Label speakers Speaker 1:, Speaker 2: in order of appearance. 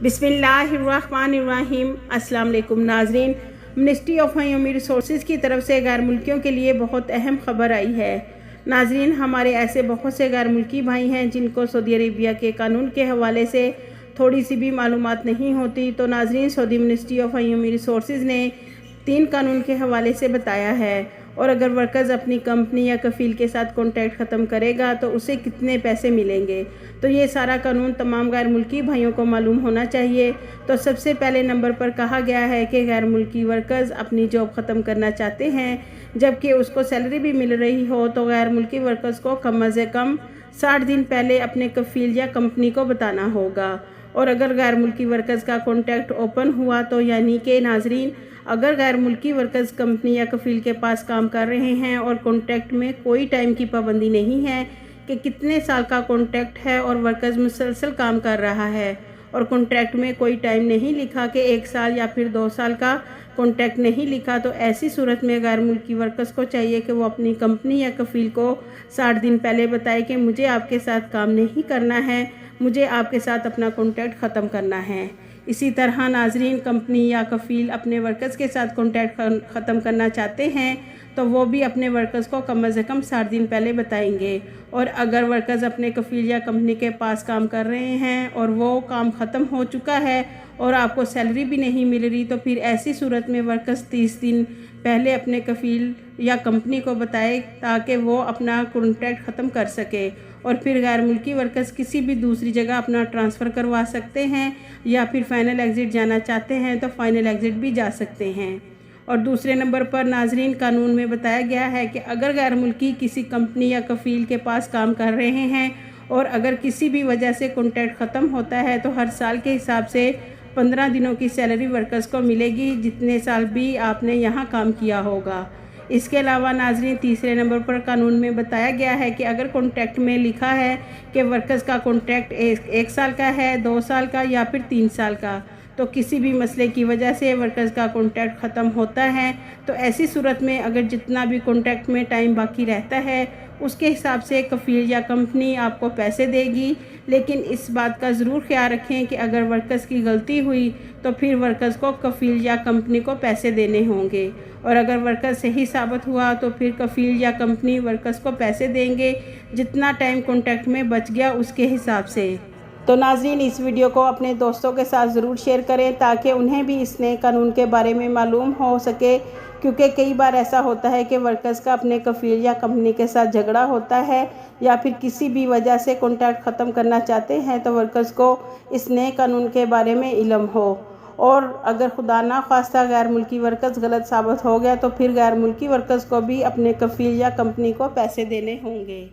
Speaker 1: बिस्मिल्लाहिर्रहमानिर्रहीम। अस्सलाम वालेकुम नाज़रीन, मिनिस्ट्री ऑफ ह्यूमन रिसोर्सेज की तरफ से गैर मुल्कियों के लिए बहुत अहम खबर आई है। नाज़रीन, हमारे ऐसे बहुत से गैर मुल्की भाई हैं जिनको सऊदी अरेबिया के कानून के हवाले से थोड़ी सी भी मालूमात नहीं होती। तो नाज़रीन, Saudi ministry of human resources ने 3 कानून के हवाले से बताया है, और अगर वर्कर्स अपनी कंपनी या कफ़ील के साथ कॉन्ट्रैक्ट ख़त्म करेगा तो उसे कितने पैसे मिलेंगे। तो ये सारा कानून तमाम गैर मुल्की भाइयों को मालूम होना चाहिए। तो सबसे पहले नंबर पर कहा गया है कि गैर मुल्की वर्कर्स अपनी जॉब ख़त्म करना चाहते हैं जबकि उसको सैलरी भी मिल रही हो, तो गैर मुल्की वर्कर्स को कम अज़ कम 60 दिन पहले अपने कफ़ील या कंपनी को बताना होगा। और अगर गैर मुल्की वर्कर्स का कॉन्ट्रैक्ट ओपन हुआ तो यानी कि नाज़रीन, अगर गैर मुल्की वर्कर्स कंपनी या कफ़ील के पास काम कर रहे हैं और कॉन्ट्रैक्ट में कोई टाइम की पाबंदी नहीं है कि कितने साल का कॉन्ट्रैक्ट है और वर्कर्स मुसलसल काम कर रहा है, और कॉन्ट्रैक्ट में कोई टाइम नहीं लिखा कि 1 साल या फिर 2 साल का कॉन्ट्रैक्ट नहीं लिखा, तो ऐसी सूरत में गैर मुल्की वर्कर्स को चाहिए कि वो अपनी कंपनी या कफ़ील को 60 दिन पहले बताए कि मुझे आपके साथ काम नहीं करना है, मुझे आपके साथ अपना कॉन्ट्रैक्ट ख़त्म करना है। इसी तरह नाज़रीन, कंपनी या कफ़ील अपने वर्कर्स के साथ कॉन्ट्रैक्ट ख़त्म करना चाहते हैं तो वो भी अपने वर्कर्स को कम अज़ कम 60 दिन पहले बताएंगे। और अगर वर्कर्स अपने कफ़ील या कंपनी के पास काम कर रहे हैं और वो काम ख़त्म हो चुका है और आपको सैलरी भी नहीं मिल रही, तो फिर ऐसी सूरत में वर्कर्स 30 दिन पहले अपने कफ़ील या कंपनी को बताए ताकि वो अपना कॉन्ट्रैक्ट ख़त्म कर सके। और फिर गैर मुल्की वर्कर्स किसी भी दूसरी जगह अपना ट्रांसफ़र करवा सकते हैं, या फिर फ़ाइनल एग्ज़िट जाना चाहते हैं तो फ़ाइनल एग्ज़िट भी जा सकते हैं। और दूसरे नंबर पर नाज़रीन, कानून में बताया गया है कि अगर गैर मुल्की किसी कंपनी या कफ़ील के पास काम कर रहे हैं और अगर किसी भी वजह से कॉन्ट्रैक्ट ख़त्म होता है तो हर साल के हिसाब से 15 दिनों की सैलरी वर्कर्स को मिलेगी, जितने साल भी आपने यहाँ काम किया होगा। इसके अलावा नाज़रीन, तीसरे नंबर पर कानून में बताया गया है कि अगर कॉन्ट्रैक्ट में लिखा है कि वर्कर्स का कॉन्ट्रैक्ट 1 साल का है, 2 साल का या फिर 3 साल का, तो किसी भी मसले की वजह से वर्कर्स का कॉन्ट्रैक्ट ख़त्म होता है तो ऐसी सूरत में अगर जितना भी कॉन्ट्रैक्ट में टाइम बाकी रहता है उसके हिसाब से कफ़ील या कंपनी आपको पैसे देगी। लेकिन इस बात का ज़रूर ख्याल रखें कि अगर वर्कर्स की गलती हुई तो फिर वर्कर्स को कफ़ील या कंपनी को पैसे देने होंगे, और अगर वर्कर्स सही साबित हुआ तो फिर कफ़ील या कंपनी वर्कर्स को पैसे देंगे जितना टाइम कॉन्ट्रैक्ट में बच गया उसके हिसाब से। तो नाज़रीन, इस वीडियो को अपने दोस्तों के साथ ज़रूर शेयर करें ताकि उन्हें भी इस नए कानून के बारे में मालूम हो सके, क्योंकि कई बार ऐसा होता है कि वर्कर्स का अपने कफ़ील या कंपनी के साथ झगड़ा होता है या फिर किसी भी वजह से कॉन्ट्रैक्ट ख़त्म करना चाहते हैं तो वर्कर्स को इस नए कानून के बारे में इल्म हो। और अगर खुदा ना ख्वास्ता गैर मुल्की वर्कर्स गलत साबित हो गया तो फिर गैर मुल्की वर्कर्स को भी अपने कफ़ील या कंपनी को पैसे देने होंगे।